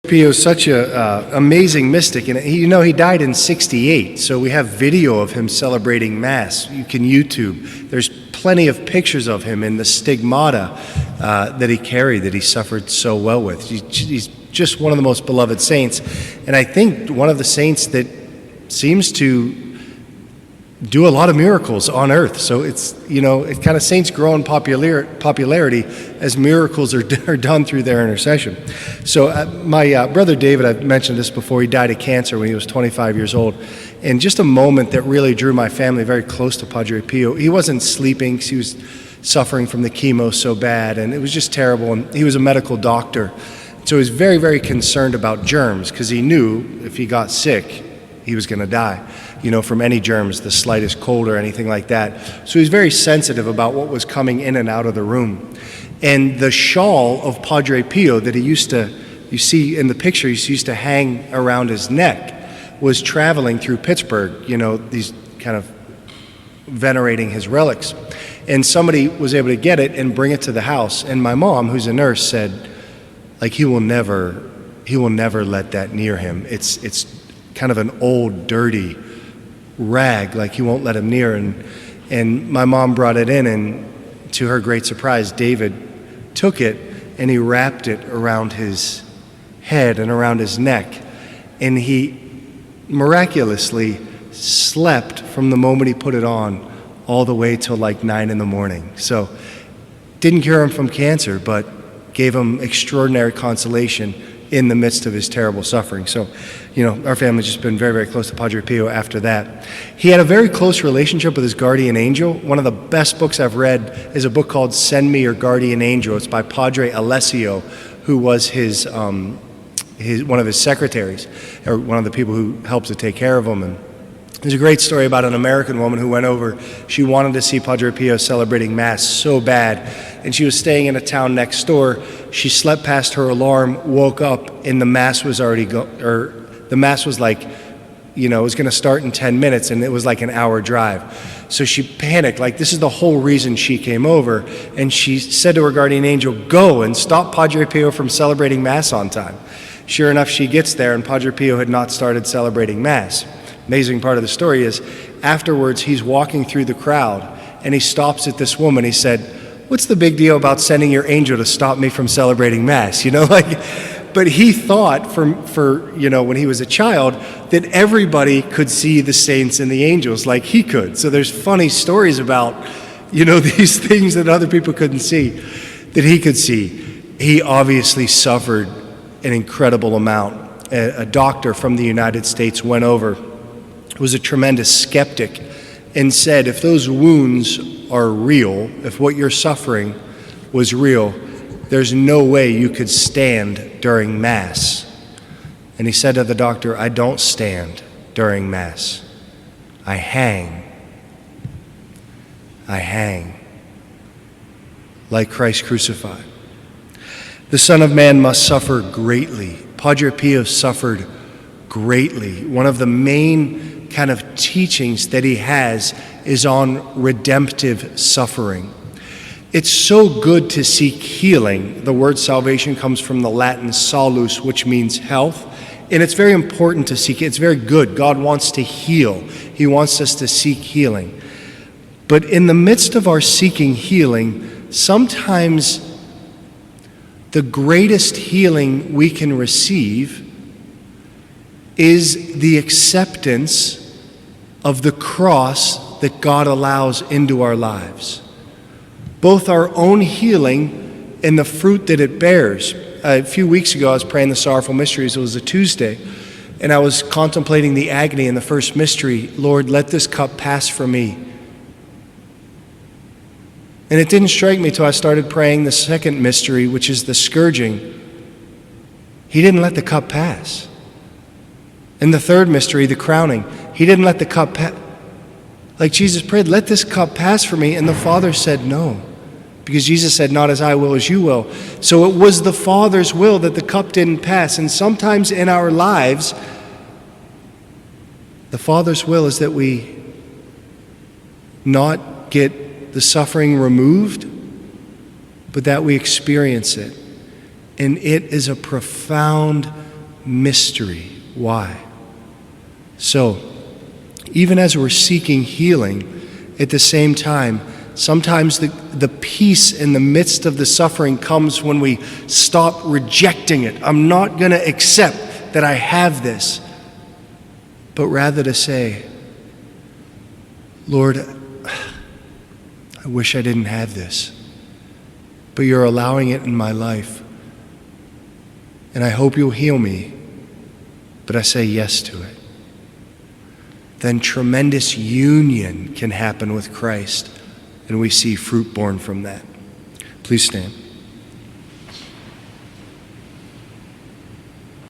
Pio is such a amazing mystic, and he died in '68. So we have video of him celebrating Mass. You can YouTube. There's plenty of pictures of him in the stigmata that he carried, that he suffered so well with. He's just one of the most beloved saints, and I think one of the saints that seems to do a lot of miracles on earth. So it's it kind of saints grow in popularity as miracles are done through their intercession. So my brother David, I've mentioned this before, he died of cancer when he was 25 years old. And just a moment that really drew my family very close to Padre Pio. He wasn't sleeping because he was suffering from the chemo so bad, and it was just terrible. And he was a medical doctor, so he was very, very concerned about germs, because he knew if he got sick, he was going to die, from any germs, the slightest cold or anything like that. So he was very sensitive about what was coming in and out of the room. And the shawl of Padre Pio that you see in the picture, he used to hang around his neck, was traveling through Pittsburgh, these kind of venerating his relics. And somebody was able to get it and bring it to the house. And my mom, who's a nurse, said, he will never let that near him. It's kind of an old, dirty rag, he won't let him near. And my mom brought it in, and to her great surprise, David took it and he wrapped it around his head and around his neck. And he miraculously slept from the moment he put it on all the way till 9 in the morning. So didn't cure him from cancer, but gave him extraordinary consolation in the midst of his terrible suffering. So, our family's just been very, very close to Padre Pio after that. He had a very close relationship with his guardian angel. One of the best books I've read is a book called Send Me Your Guardian Angel. It's by Padre Alessio, who was his one of his secretaries, or one of the people who helped to take care of him. And there's a great story about an American woman who went over. She wanted to see Padre Pio celebrating Mass so bad, and she was staying in a town next door. She slept past her alarm, woke up, and the Mass was already the Mass was it was going to start in 10 minutes, and it was an hour drive. So she panicked, this is the whole reason she came over, and she said to her guardian angel, "Go and stop Padre Pio from celebrating Mass on time." Sure enough, she gets there, and Padre Pio had not started celebrating Mass. Amazing part of the story is, afterwards, he's walking through the crowd, and he stops at this woman. He said, "What's the big deal about sending your angel to stop me from celebrating Mass?" But he thought when he was a child, that everybody could see the saints and the angels like he could. So there's funny stories about, these things that other people couldn't see, that he could see. He obviously suffered an incredible amount. A doctor from the United States went over, was a tremendous skeptic, and said, if those wounds are real, if what you're suffering was real, there's no way you could stand during Mass. And he said to the doctor, "I don't stand during Mass. I hang. I hang like Christ crucified." The Son of Man must suffer greatly. Padre Pio suffered greatly. One of the main kind of teachings that he has is on redemptive suffering. It's so good to seek healing. The word salvation comes from the Latin salus, which means health. And it's very important to seek it. It's very good. God wants to heal. He wants us to seek healing. But in the midst of our seeking healing, sometimes the greatest healing we can receive is the acceptance of the cross that God allows into our lives. Both our own healing and the fruit that it bears. A few weeks ago, I was praying the Sorrowful Mysteries. It was a Tuesday, and I was contemplating the agony in the first mystery. Lord, let this cup pass from me. And it didn't strike me till I started praying the second mystery, which is the scourging. He didn't let the cup pass. In the third mystery, the crowning, he didn't let the cup pass. Jesus prayed, let this cup pass from me, and the Father said no. Because Jesus said, not as I will, as you will. So it was the Father's will that the cup didn't pass. And sometimes in our lives, the Father's will is that we not get the suffering removed, but that we experience it. And it is a profound mystery. Why? So, even as we're seeking healing, at the same time, sometimes the peace in the midst of the suffering comes when we stop rejecting it. I'm not going to accept that I have this, but rather to say, Lord, I wish I didn't have this, but you're allowing it in my life, and I hope you'll heal me, but I say yes to it. Then tremendous union can happen with Christ, and we see fruit born from that. Please stand.